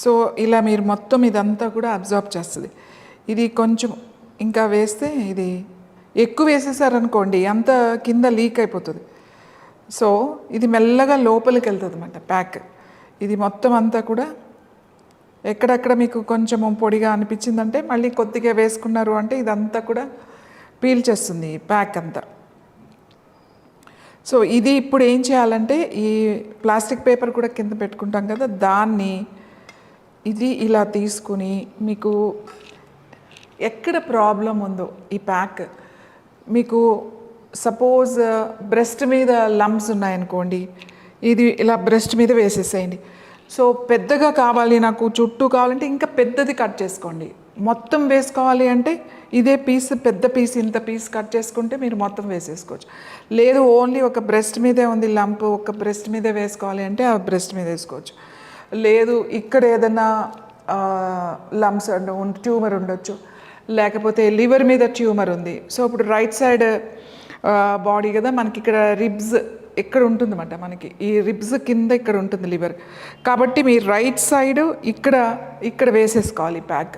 So ఇలా మీరు మొత్తం ఇదంతా కూడా అబ్జార్బ్ చేస్తుంది. ఇది కొంచెం ఇంకా వేస్తే ఇది ఎక్కువ వేసేసారనుకోండి అంత కింద లీక్ అయిపోతుంది. సో ఇది మెల్లగా లోపలికి వెళ్తుంది అన్నమాట ప్యాక్. ఇది మొత్తం అంతా కూడా ఎక్కడెక్కడ మీకు కొంచెం పొడిగా అనిపించిందంటే మళ్ళీ కొద్దిగా వేసుకున్నారు అంటే ఇదంతా కూడా పీల్చేస్తుంది ఈ ప్యాక్ అంతా. సో ఇది ఇప్పుడు ఏం చేయాలంటే ఈ ప్లాస్టిక్ పేపర్ కూడా కింద పెట్టుకుంటాం కదా, దాన్ని ఇది ఇలా తీసుకుని మీకు ఎక్కడ ప్రాబ్లం ఉందో ఈ ప్యాక్, మీకు సపోజ్ బ్రెస్ట్ మీద లమ్స్ ఉన్నాయనుకోండి, ఇది ఇలా బ్రెస్ట్ మీద వేసేసేయండి. సో పెద్దగా కావాలి నాకు చుట్టూ కావాలంటే ఇంకా పెద్దది కట్ చేసుకోండి. మొత్తం వేసుకోవాలి అంటే ఇదే పీస్ పెద్ద పీస్ ఇంత పీస్ కట్ చేసుకుంటే మీరు మొత్తం వేసేసుకోవచ్చు. లేదు ఓన్లీ ఒక బ్రెస్ట్ మీదే ఉంది లంప్, ఒక బ్రెస్ట్ మీదే వేసుకోవాలి అంటే ఆ బ్రెస్ట్ మీద వేసుకోవచ్చు. లేదు ఇక్కడ ఏదైనా లమ్స్ ట్యూమర్ ఉండొచ్చు, లేకపోతే లివర్ మీద ట్యూమర్ ఉంది. సో ఇప్పుడు రైట్ సైడ్ బాడీ కదా మనకి ఇక్కడ రిబ్స్ ఇక్కడ ఉంటుందన్నమాట, మనకి ఈ రిబ్స్ కింద ఇక్కడ ఉంటుంది లివర్, కాబట్టి మీరు రైట్ సైడ్ ఇక్కడ వేసేసుకోవాలి ప్యాక్.